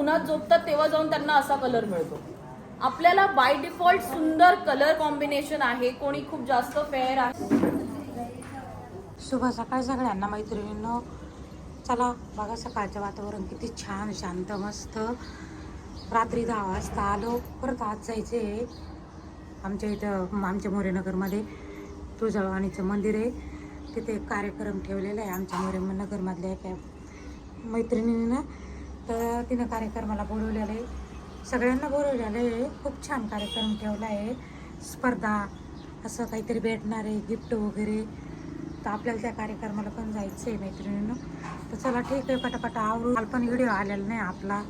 उन्हात झोपतात तेव्हा जाऊन त्यांना असा कलर मिळतो. आपल्याला बाय डिफॉल्ट सुंदर कलर कॉम्बिनेशन आहे. कोणी खूप जास्त फेअर आहे. शुभ सकाळ सगळ्यांना मैत्रिणींनो. चला बघा सकाळचं वातावरण किती छान शांत मस्त. रात्री 10 वाजता आलो. परत आज जायचे आमच्या इथं आमच्या मोरेनगरमध्ये तुळजाभवानीचं मंदिर आहे. तिथे एक कार्यक्रम ठेवलेला आहे आमच्या मोरेनगरमधल्या एका मैत्रिणीनं. तर तिनं कार्यक्रमाला बोलवलेलं आहे, सगळ्यांना बोलवलेलं आहे. खूप छान कार्यक्रम ठेवला आहे. स्पर्धा असं काहीतरी भेटणार आहे, गिफ्ट वगैरे. तर आपल्याला त्या कार्यक्रमाला पण जायचं आहे मैत्रिणींनो. तर चला ठीक आहे, पटापटा आवरू. काल पण व्हिडिओ आलेला नाही आपला,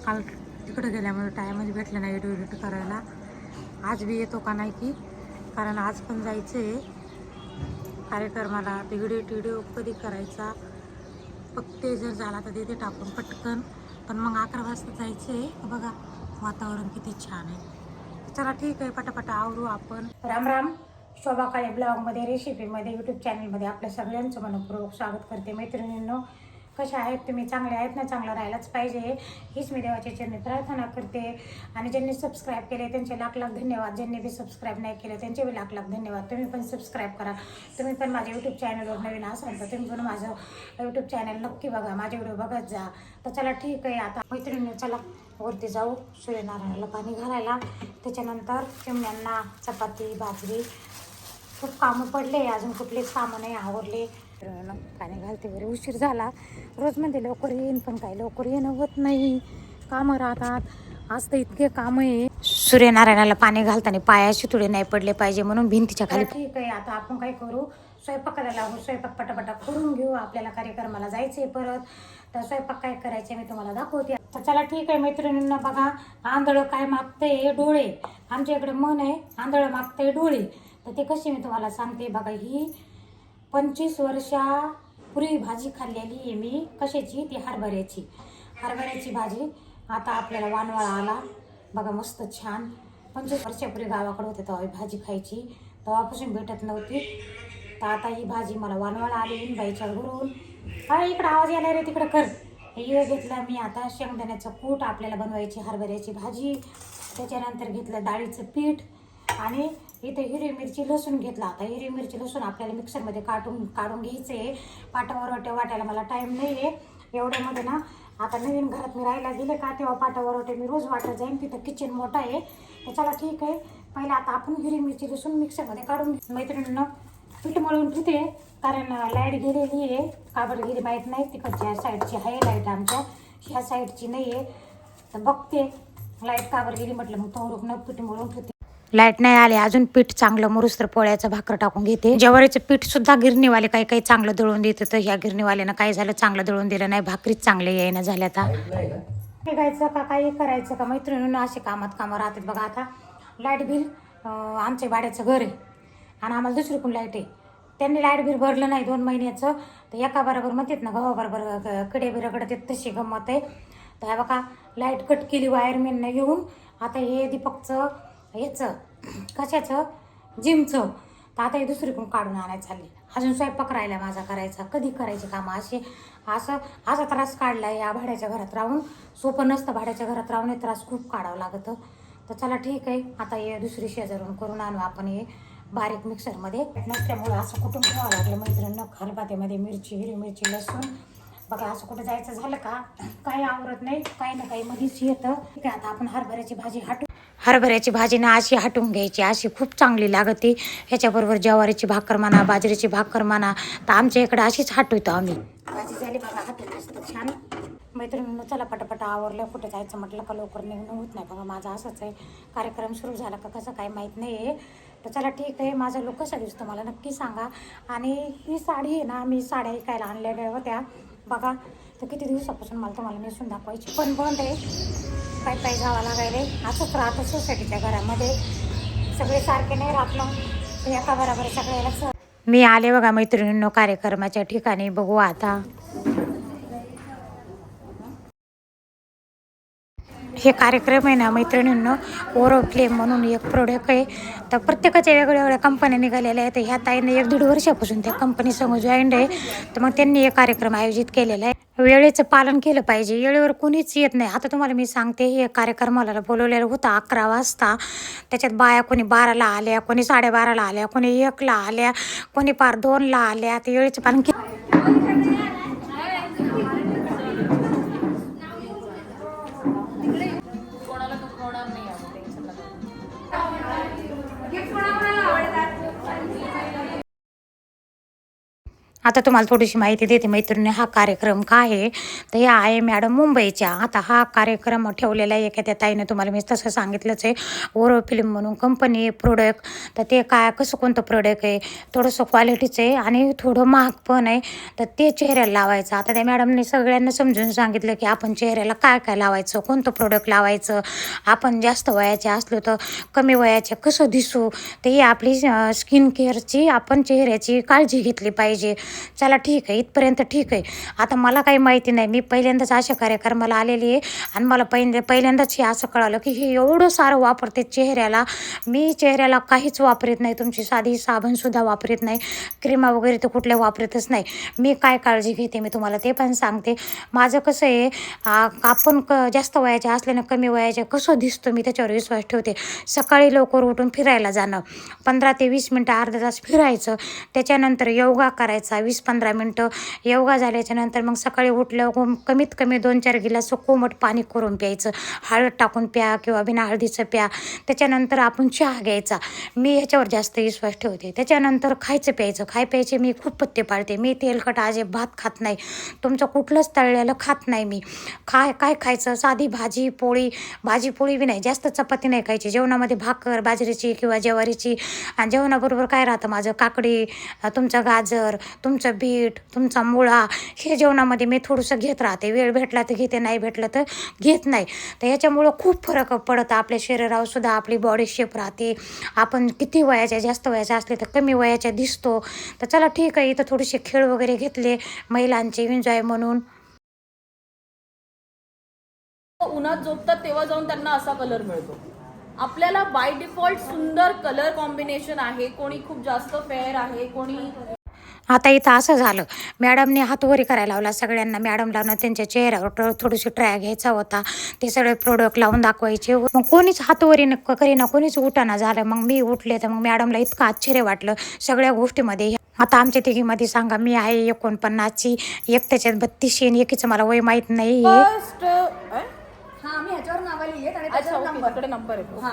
काल तिकडे गेल्यामुळे टाईमच भेटला नाही व्हिडिओ एडिट करायला. आज बी येतो का नाही की, कारण आज पण जायचं आहे कार्यक्रमाला. ते व्हिडिओ कधी करायचा फक्त ते जर झाला तर ते टाकून पटकन. पण मग 11 वाजता जायचं आहे. बघा वातावरण किती छान आहे. चला ठीक आहे, पटापटा आवरू आपण. राम राम. शोभा काळे ब्लॉगमध्ये रेसिपीमध्ये यूट्यूब चॅनलमध्ये आपल्या सगळ्यांचं मनपूर्वक स्वागत करते. मैत्रिणींनो, कशा आहेत तुम्ही? चांगले आहेत ना? चांगलं राहायलाच पाहिजे हीच मी देवाच्या चरणी प्रार्थना करते. आणि ज्यांनी सबस्क्राईब केले त्यांचे लाख लाख धन्यवाद. ज्यांनी बी सबस्क्राईब नाही केले त्यांचे बी लाख लाख धन्यवाद. तुम्ही पण सबस्क्राईब करा. तुम्ही पण माझ्या यूट्यूब चॅनलवर नवीन असाल तर तुम्ही पण माझं यूट्यूब चॅनल नक्की बघा, माझे व्हिडिओ बघत जा. तर चला ठीक आहे, आता मैत्रिणींनो चला वरती जाऊ सूर्यनारायणाला पाणी घालायला. त्याच्यानंतर चिमण्यांना चपाती बाजरी खूप कामं पडले, अजून कुठलेच कामं नाही आवरले. पाणी घालते वगैरे उशीर झाला. रोज म्हणजे लवकर येईन पण काही लवकर येणं होत नाही, कामं राहतात. आज तर इतके कामं आहे. सूर्यनारायणाला पाणी घालताना पायाशी तुळे नाही पडले पाहिजे म्हणून भिंतीच्या खाली. ठीक आहे, आता आपण काय करू, स्वयंपाकाला लागू. स्वयंपाक पटापटा करून घेऊ, आपल्याला कार्यक्रमाला जायचंय परत. तर स्वयंपाक काय करायचे मी तुम्हाला दाखवते. तर चला ठीक आहे मैत्रिणींना. बघा आंधळं काय मागतंय? डोळे. आमच्या इकडे मन आहे, आंधळं मागतंय डोळे. तर ते कशी मी तुम्हाला सांगते बघा. ही 25 वर्षापूर्वी भाजी खाल्लेली आहे मी. कशाची? ती हरभऱ्याची भाजी. आता आपल्याला वानवळा आला बघा मस्त छान. 25 वर्षापूर्वी गावाकडे होते तेव्हा ही भाजी खायची, तेव्हापासून भेटत नव्हती. तर आता ही भाजी मला वानवळा आली बाईच्या घरून. हा इकडं आवाज यायला रे, तिकडं कर. हे घेतलं मी आता शेंगदाण्याचं कूट, आपल्याला बनवायची हरभऱ्याची भाजी. त्याच्यानंतर घेतलं डाळीचं पीठ आणि इथे हिरवी मिरची लसूण घेतला. आता हिरवी मिरची लसूण आपल्याला मिक्सरमध्ये काढून घ्यायचं आहे. पाटावरवटे वाटायला मला टाईम नाही आहे एवढ्यामध्ये ना. आता नवीन घरात मी राहायला गेले का तेव्हा पाटावरवटे मी रोज वाटत जाईन, तिथं किचन मोठं आहे. तर चला ठीक आहे, पहिला आता आपण हिरवी मिरची लसूण मिक्सरमध्ये काढून मैत्रिणींना पीठ मळून ठेवते. कारण लाईट गेलेली आहे, काबर गेली माहीत नाही. तिकडच्या साईडची आहे लाईट, आमच्या ह्या साईडची नाही आहे. तर बघते लाईट काबर गेली म्हटलं, मग तोरून पीठ मळून ठेवते. लाईट नाही आली अजून. पीठ चांगलं मुरुस तर पोळ्याचं भाकर टाकून घेते. ज्वारीचं पीठ सुद्धा गिरणीवाले काही काही चांगलं दळून देते, तर ह्या गिरणीवाल्यानं काय झालं, चांगलं दळून दिलं नाही. भाकरीच चांगले येईना झाल्या. आता निघायचं का काही करायचं का मैत्रिणींना, असे कामं राहतात बघा. आता लाईट बिल आमच्या भाड्याचं घर आहे आणि आम्हाला दुसरीकडून लाईट आहे. त्यांनी लाईट बिल भरलं नाही 2 महिन्याचं. तर एका बरोबर म्हणतात ना गव्हाबरोबर कडे बी रगडतात, तशी गंमत आहे. तर ह्या बघा लाईट कट केली वायरमॅननं येऊन. आता हे दीपकचं ह्याचं कशाचं जिमचं. तर आता हे दुसरीकडून काढून आणायचं चालले. अजून स्वयंपाक राहिला माझा करायचा. कधी करायची कामं असा त्रास काढला आहे या भाड्याच्या घरात राहून. सोपं नसतं भाड्याच्या घरात राहून, हे त्रास खूप काढावं लागतं. तर चला ठीक आहे, आता हे दुसरी शेजारून करून आणू आपण. हे बारीक मिक्सरमध्ये नसल्यामुळं असं कुठून ठेवावं लागलं मैत्रिणींना. खलबत्त्यामध्ये मिरची, हिरवी मिरची, लसूण. बघा असं कुठं जायचं झालं का काही आवरत नाही, काही ना काही मध्येच येतं. ठीक आहे, आता आपण हरभऱ्याची भाजी ना अशी हटवून घ्यायची, अशी खूप चांगली लागते. ह्याच्याबरोबर ज्वारीची भाकर म्हणा, बाजरीची भाकर म्हणा. तर आमच्या इकडे अशीच हटवतो आम्ही. भाजी झाली बघा हटवून मस्त छान. मैत्रिणींना चला पटापटा आवरलं. कुठे जायचं म्हटलं का लवकर निघणं होत नाही बघा. माझा असंच आहे, कार्यक्रम सुरू झाला का कसं काय माहीत नाही आहे. तर चला ठीक आहे, माझा लुक कसा दिसतो मला नक्की सांगा. आणि ही साडी आहे ना, मी साड्या विकायला आणलेल्या होत्या बघा. तर किती दिवसापासून मला तुम्हाला नेसून दाखवायची, पण बंद आहे. काय जावं लागायला. असंच राहतं सोसायटीच्या घरामध्ये, सगळे सारखे नाही राहत ना. तर एका बरोबर सगळ्याला. मी आले बघा मैत्रिणींनो कार्यक्रमाच्या ठिकाणी. बघू आता हे कार्यक्रम आहे ना मैत्रिणींनो, ओरोफ्लेम म्हणून एक प्रोडक्ट आहे. तर प्रत्येकाच्या वेगवेगळ्या कंपन्या निघालेल्या आहेत. ह्या ताईने 1-1.5 वर्षापासून त्या कंपनी संग जॉईंड आहे. तर मग त्यांनी एक कार्यक्रम आयोजित केलेला आहे. वेळेचं पालन केलं पाहिजे. वेळेवर कोणीच येत नाही. आता तुम्हाला मी सांगते, हे कार्यक्रमाला बोलवलेलं होतं 11 वाजता. त्याच्यात बाया कोणी 12ला आल्या, कोणी 12:30ला आल्या, कोणी 1ला आल्या, कोणी पार 2ला आल्या. ते वेळेचं पालन कोणाला दुखवणार नाही आम्ही, टेन्शन नका आता तुम्हाला थोडीशी माहिती देते मैत्रिणी. हा कार्यक्रम काय आहे तर या आहे मॅडम मुंबईच्या. आता हा कार्यक्रम ठेवलेला आहे एखाद्या ताईने, तुम्हाला मी तसं सांगितलंच आहे. ओरो फिल्म म्हणून कंपनी प्रोडक्ट. तर ते काय कसं कोणतं प्रोडक्ट आहे, थोडंसं क्वालिटीचं आहे आणि थोडं महाग पण आहे. तर ते चेहऱ्याला लावायचं. आता त्या मॅडमने सगळ्यांना समजून सांगितलं की आपण चेहऱ्याला काय काय लावायचं, कोणतं प्रोडक्ट लावायचं, आपण जास्त वयाचे असलो तर कमी वयाचे कसं दिसू. तर ही आपली स्किन केअरची, आपण चेहऱ्याची काळजी घेतली पाहिजे. चला ठीक आहे, इथपर्यंत ठीक आहे. आता मला काही माहिती नाही, मी पहिल्यांदाच अशा कार्यक्रमाला आलेली आहे आणि मला पहिल्यांदाच हे असं कळालं की हे एवढं सारं वापरते चेहऱ्याला. मी चेहऱ्याला काहीच वापरत नाही, तुमची साधी साबणसुद्धा वापरत नाही, क्रीमा वगैरे तर कुठल्या वापरतच नाही. मी काय काळजी घेते मी तुम्हाला ते पण सांगते. माझं कसं आहे, आपण जास्त वयाचे असल्यानं कमी वयाचे कसं दिसतो मी त्याच्यावर विश्वास ठेवते. सकाळी लवकर उठून फिरायला जाणं, 15 ते 20 मिनटं अर्धा तास फिरायचं, त्याच्यानंतर योगा करायचा 20-15 मिनटं. योगा झाल्याच्या नंतर मग सकाळी उठलं कमीत कमी 2-4 गिलास कोमट पाणी करून प्यायचं. हळद टाकून प्या किंवा बिना हळदीचं प्या. त्याच्यानंतर आपण चहा घ्यायचा. मी ह्याच्यावर जास्त विश्वास ठेवते. त्याच्यानंतर खायचं प्यायचं. प्यायचे मी खूप पथ्य पाळते. मी तेलकट भात खात नाही, तुमचं कुठलंच तळलेलं खात नाही मी. काय खायचं, साधी भाजी पोळी बी नाही, जास्त चपाती नाही खायची. जेवणामध्ये भाकर बाजरीची किंवा ज्वारीची. आणि जेवणाबरोबर काय राहतं माझं, काकडी, तुमचं गाजर, तुमचं बीट, तुमचा मुळा, हे जेवणामध्ये मी थोडंसं घेत राहते. वेळ भेटला तर घेते, नाही भेटलं तर घेत नाही. तर याच्यामुळं खूप फरक पडतं आपल्या शरीरावर सुद्धा. आपली बॉडी शेप राहते. आपण किती वयाच्या, जास्त वयाच्या असले तर कमी वयाच्या दिसतो. तर चला ठीक आहे, इथं थोडेसे खेळ वगैरे घेतले महिलांचे एन्जॉय म्हणून. उन्हात झोपतात तेव्हा जाऊन त्यांना असा कलर मिळतो. आपल्याला बाय डिफॉल्ट सुंदर कलर कॉम्बिनेशन आहे. कोणी खूप जास्त फेअर आहे, कोणी. आता इथं असं झालं, मॅडमने हातवरी करायला लावला सगळ्यांना. मॅडमला ना त्यांच्या चेहऱ्यावर थोडीशी ट्राय घ्यायचा होता. ते सगळे प्रोडक्ट लावून दाखवायचे. मग कोणीच हातवरी करीना, कोणीच उठाना झालं. मग मी उठले तर मग मॅडमला इतकं आश्चर्य वाटलं सगळ्या गोष्टीमध्ये. आता आमच्या तिघीमध्ये सांगा, मी आहे 49ची, एक त्याच्यात 32शी आणि एकीचं मला वय माहीत नाही. फर्स्ट हा, मी ह्याच्यावर नावं लिहिली आणि अच्छा, त्याच्यावर ओके, नंबर. तिकडे नंबर आहे. हा,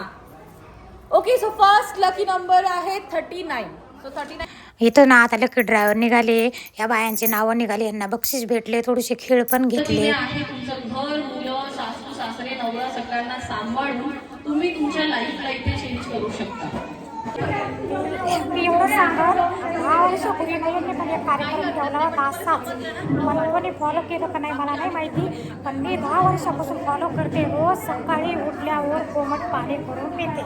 okay, so first lucky number आहे 39. सो 39. इथं ना आता लकी ड्रायव्हर निघाले, ह्या बायांचे नावं निघाले, यांना बक्षीस भेटले, थोडेसे खेळ पण घेतले. आहे तुमचं घर, मुलं, सासू सासरे, नवरा सगळ्यांना सांभाळून तुम्ही तुमच्या लाईफला इथे चेंज करू शकता. मी एवढं सांगत, 10 वर्षापूर्वी नवीन पण एक कार्यक्रम ठेवला होता असाच. मला कोणी फॉलो केलं का नाही मला नाही माहिती, पण मी 10 वर्षापासून फॉलो करते. रोज सकाळी उठल्यावर कोमट पाणी करून पिते.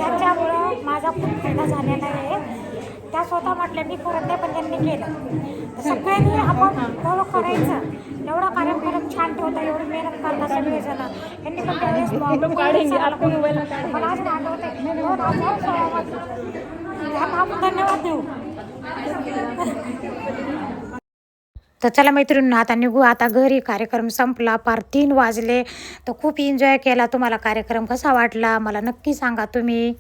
याच्यामुळं माझा खूप फायदा झालेला आहे. त्या स्वतः म्हटल्या मी करत नाही, पण त्यांनी केलं. सगळ्यांनी आपण फॉलो करायचं. एवढा कार्यक्रम छान ठेवता, एवढी मेहनत करता सगळेजण. यांनी पण त्यावेळेस मला अजून आठवते 2016मध्ये. आपण धन्यवाद देऊ. तर चला मैत्रिणी, आता निघू आता घरी. कार्यक्रम संपला, पार 3 वाजले. तर खूप एन्जॉय केला. तुम्हाला कार्यक्रम कसा वाटला मला नक्की सांगा तुम्ही.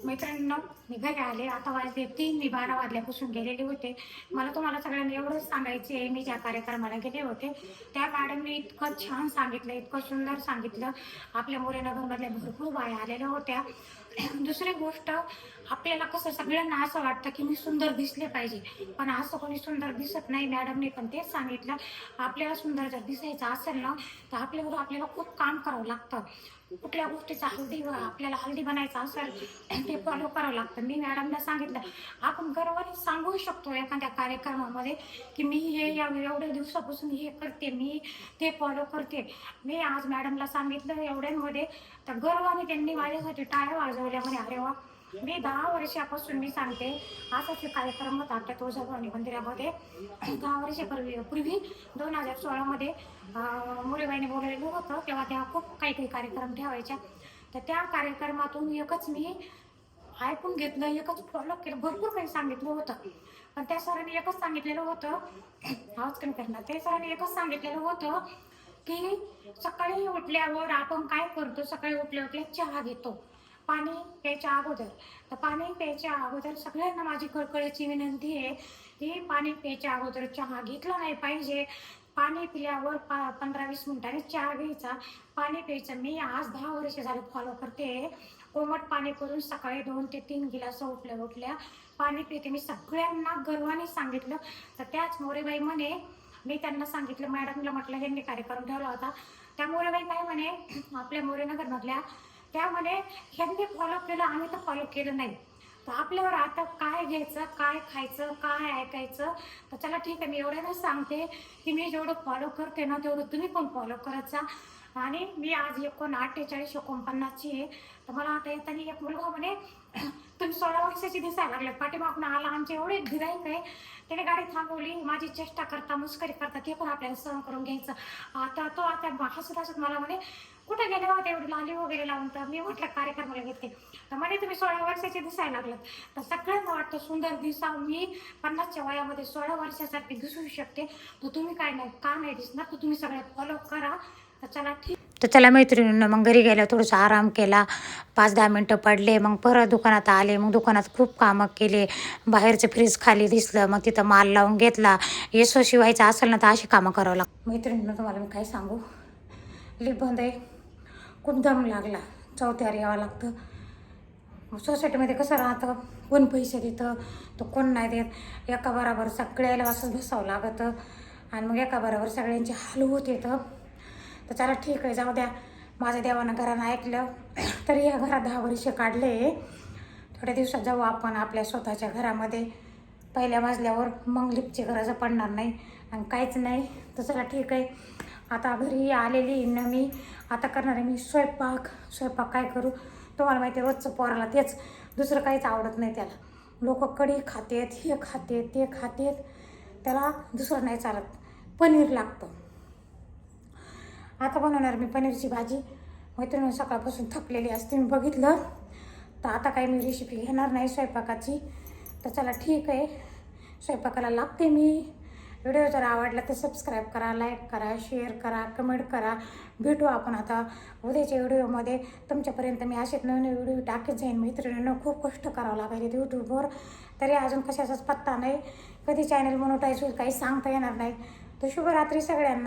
मैत्रिणींनो, मी घरी आले, आता वाजले 3. मी 12 वाजल्यापासून गेलेले होते. मला तुम्हाला सगळ्यांना एवढंच सांगायचे आहे, मी ज्या कार्यक्रमाला गेले होते त्या मॅडमने इतकं छान सांगितलं, इतकं सुंदर सांगितलं. आपल्या मुरेनगरमधल्या भरपूर बाया आलेल्या होत्या. दुसरी गोष्ट, आपल्याला कसं सगळ्यांना असं वाटतं की मी सुंदर दिसले पाहिजे, पण असं कोणी सुंदर दिसत नाही. मॅडमने पण तेच सांगितलं, आपल्याला सुंदर जर दिसायचं असेल ना तर आपल्याला खूप काम करावं लागतं. कुठल्या गोष्टीचा आपल्याला हल्दी बनायचं असेल ते फॉलो करावं लागतं. मी मॅडमला सांगितलं, आपण गर्वाने सांगू शकतो एखाद्या कार्यक्रमामध्ये की मी हे एवढ्या दिवसापासून हे करते, मी ते फॉलो करते. मी आज मॅडमला सांगितलं एवढ्यांमध्ये, तर गर्वाने त्यांनी माझ्यासाठी टाळ्या वाजवल्या. म्हणे अरे वा. मी 10 वर्षापासून मी सांगते असाच कार्यक्रम होता आपल्या तुळजाभवानी मंदिरामध्ये. 10 वर्षापूर्वी 2016मध्ये मुलीबाईने बोलवलेलं होतं. तेव्हा त्या खूप काही कार्यक्रम ठेवायच्या. तर त्या कार्यक्रमातून एकच मी ऐकून घेतलं, एकच फॉलो केलं. भरपूर काही सांगितलं होतं, पण त्या सरांनी एकच सांगितलेलं होतं, आवाज कमी करणार, त्या सरांनी एकच सांगितलेलं होतं की सकाळी उठल्यावर आपण काय करतो, सकाळी उठल्या उठल्या चहा घेतो पाणी प्यायच्या अगोदर. तर पाणी प्यायच्या अगोदर सगळ्यांना माझी कळकळीची विनंती आहे की पाणी प्यायच्या अगोदर चहा घेतला नाही पाहिजे. पाणी पिल्यावर 15-20 मिनिटांनी चहा घ्यायचा, पाणी प्यायचं. मी आज 10 वर्ष झाले फॉलो करते. कोमट पाणी करून सकाळी 2 ते 3 गिलास उठल्या उठल्या पाणी पिते. मी सगळ्यांना गर्वाने सांगितलं. तर त्याच मोरेबाई म्हणे, मी त्यांना सांगितलं, मॅडमला म्हटलं ह्यांनी कार्यक्रम ठेवला होता, त्या मोरेबाई काय म्हणे, आपल्या मोरेनगरमधल्या, त्या म्हणे ह्यांनी फॉलो केलं, आम्ही तर फॉलो केलं नाही. तर आपल्यावर आता काय घ्यायचं, काय खायचं, काय ऐकायचं. तर चला ठीक आहे, मी एवढ्यानंच सांगते की मी जेवढं फॉलो करते ना तेवढं तुम्ही पण फॉलो करत जा. आणि मी आज 48-49 आहे. तर मला आता येताना एक मुलगा म्हणे, तुम्ही 16 वर्षाची दिसायला लागले. पाठीमागून आला, आमचे एवढे गिराईक आहे, त्याने गाडी थांबवली, माझी चेष्टा करता मुस्करी करता ते पण आपल्याला सहन करून घ्यायचं. आता हसत हसत मला म्हणे, कुठे गेले होते एवढी लाली वगैरे लावून. तर मी म्हटलं कार्यक्रमाला घेते. तर म्हणे तुम्ही 16 वर्षाचे दिसायला लागलात. तर सगळ्यांना वाटतं सुंदर दिसा, मी 50च्या वयामध्ये 16 वर्षासारखी दिसू शकते. तर तुम्ही काय नाही, का नाही दिसणार, तर तुम्ही सगळ्यात फॉलो करा. तर चला ठीक. तर चला मैत्रिणींना, मग घरी गेल्या थोडंसं आराम केला, 5-10 मिनटं पडले, मग परत दुकानात आले. मग दुकानात खूप कामं केले. बाहेरचं फ्रीज खाली दिसलं, मग तिथं माल लावून घेतला. येसो शिवायचं असेल ना तर अशी कामं करावं लागतं. मैत्रिणींना तुम्हाला मी काय सांगू, लिप बंद आहे, खूप दम लागला, चौथ्यावर यावं लागतं. सोसायटीमध्ये कसं राहतं, कोण पैसे देतं तर कोण नाही देत. एका बरोबर सगळ्याला असंच बसावं लागतं आणि मग एका बरोबर सगळ्यांचे हाल होत येतं. तर चला ठीक आहे, जाऊ द्या. माझ्या देवानं घरानं ऐकलं, तरी या घरात 10 वर्ष काढले. थोड्या दिवसात जाऊ आपण आपल्या स्वतःच्या घरामध्ये. पहिल्या मजल्यावर मग लिपची गरज पडणार नाही आणि काहीच नाही. तर चला ठीक आहे, आता घरी आलेली न मी आता करणार आहे मी स्वयंपाक काय करू, तुम्हाला माहिती आहे रोजचं पोराला तेच, दुसरं काहीच आवडत नाही त्याला. लोक कढी खातेत, हे खातेत, ते खातेत, त्याला दुसरं नाही चालत, पनीर लागतं. आता बनवणार मी पनीरची भाजी. मैत्रिणी सकाळपासून थकलेली असते, मी बघितलं. तर आता काही मी रेसिपी घेणार नाही स्वयंपाकाची. तर चला ठीक आहे, स्वयंपाकाला लागते मी. व्हिडिओ जर आवडला तर सबस्क्राईब करा, लाईक करा, शेअर करा, कमेंट करा. भेटू आपण आता उद्याच्या व्हिडिओमध्ये. तुमच्यापर्यंत मी असेच नवीन व्हिडिओ टाकत जाईन. मैत्रिणींना खूप कष्ट करावं लागेल यूट्यूबवर, तरी अजून कशाचाच पत्ता नाही. कधी चॅनल मोनोटाईज होईल काही सांगता येणार नाही. तर शुभरात्री सगळ्यांना.